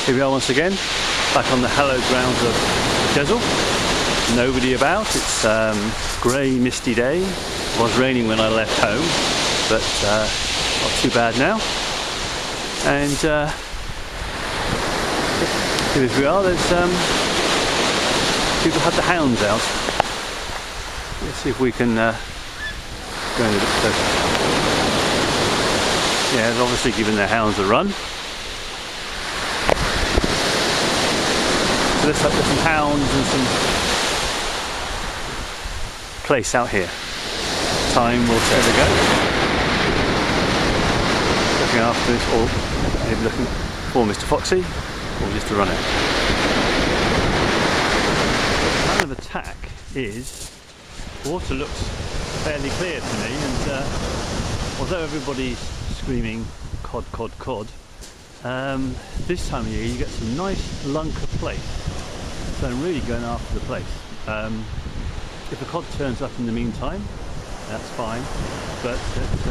Here we are once again, back on the hallowed grounds of Chesil. Nobody about. It's a grey, misty day. It was raining when I left home, but not too bad now. And here we are. There's people had the hounds out. Let's see if we can go in a bit closer. Yeah, they're obviously giving their hounds a run. So let's hope there's some hounds and some Plaice out here. Time will tell. There we go. Looking after this, or maybe looking for Mr. Foxy, or just to run it. The plan of attack is, water looks fairly clear to me, and although everybody's screaming cod, cod, cod, this time of year you get some nice lunk of Plaice. So I'm really going after the Plaice. If a cod turns up in the meantime, that's fine, but it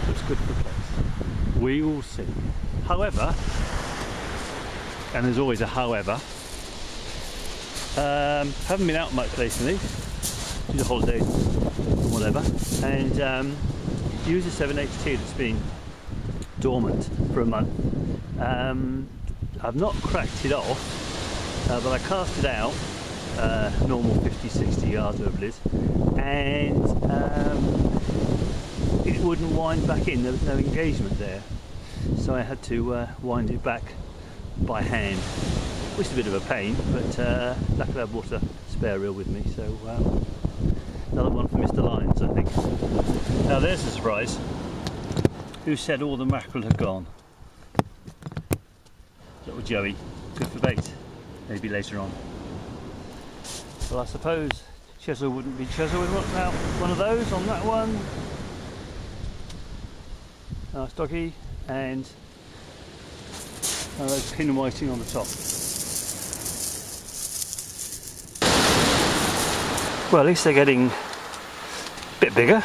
looks good for Plaice. We will see. However, and there's always a however, haven't been out much recently due to holidays and whatever, and use a 7HT that's been dormant for a month. I've not cracked it off, but I cast it out, normal 50-60 yards whatever it is, and it wouldn't wind back in. There was no engagement there, so I had to wind it back by hand, which is a bit of a pain, but luckily I brought a spare reel with me, so another one for Mr. Lyons, I think. Now there's a surprise. Who said all the mackerel had gone? Little Joey, good for bait, maybe later on. Well, I suppose Chesil wouldn't be Chesil without one of those on that one. Nice doggy, and one of those pin whiting on the top. Well, at least they're getting a bit bigger,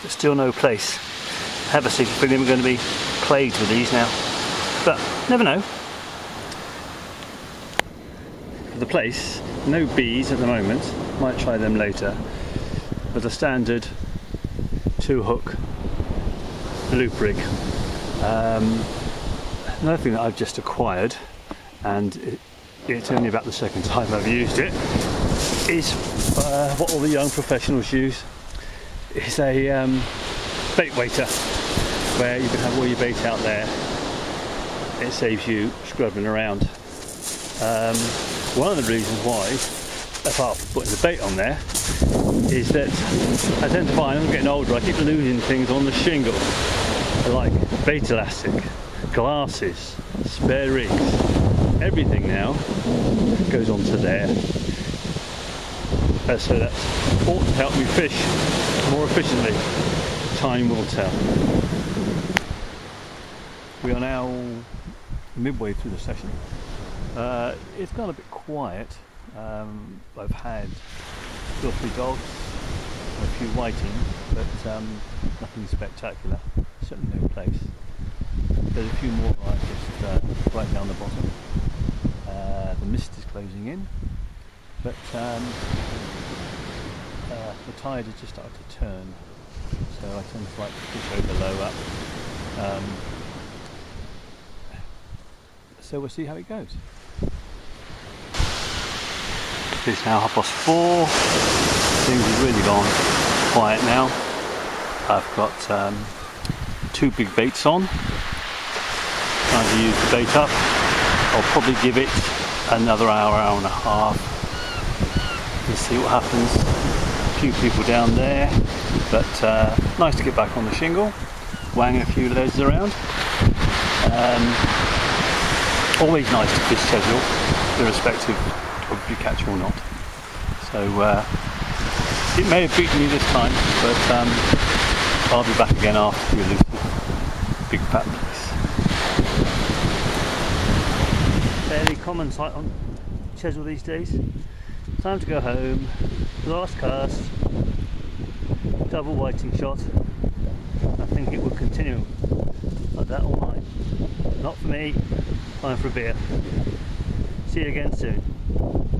but still no Plaice. I have a secret feeling we're going to be plagued with these now, but never know. For the Plaice, no bees at the moment, might try them later, but a standard 2-hook loop rig. Another thing that I've just acquired, and it's only about the second time I've used it, is what all the young professionals use. It's a bait waiter, where you can have all your bait out there. It saves you scrubbing around. One of the reasons why, apart from putting the bait on there, is that I tend to find, as I'm getting older, I keep losing things on the shingle, like bait elastic, glasses, spare rigs, everything now goes onto there. So that ought to help me fish more efficiently. Time will tell. We are now midway through the session. It's gone a bit quiet. I've had 2 or 3 dogs, a few whiting, but nothing spectacular. Certainly no Plaice. There's a few more just right down the bottom. The mist is closing in, but the tide has just started to turn, so I tend to like to fish over low up. So we'll see how it goes. It's now 4:30. Things have really gone quiet now. I've got 2 big baits on. Trying to use the bait up. I'll probably give it another hour, hour and a half. Let's see what happens. A few people down there, but nice to get back on the shingle. Wang a few leads around. Always nice to fish Chesil, irrespective of if you catch or not. So it may have beaten me this time, but I'll be back again after the elusive big fat Plaice. Fairly common sight on Chesil these days. Time to go home. Last cast. Double whiting shot. I think it will continue like that all night. Not not for me. Time for a beer. See you again soon.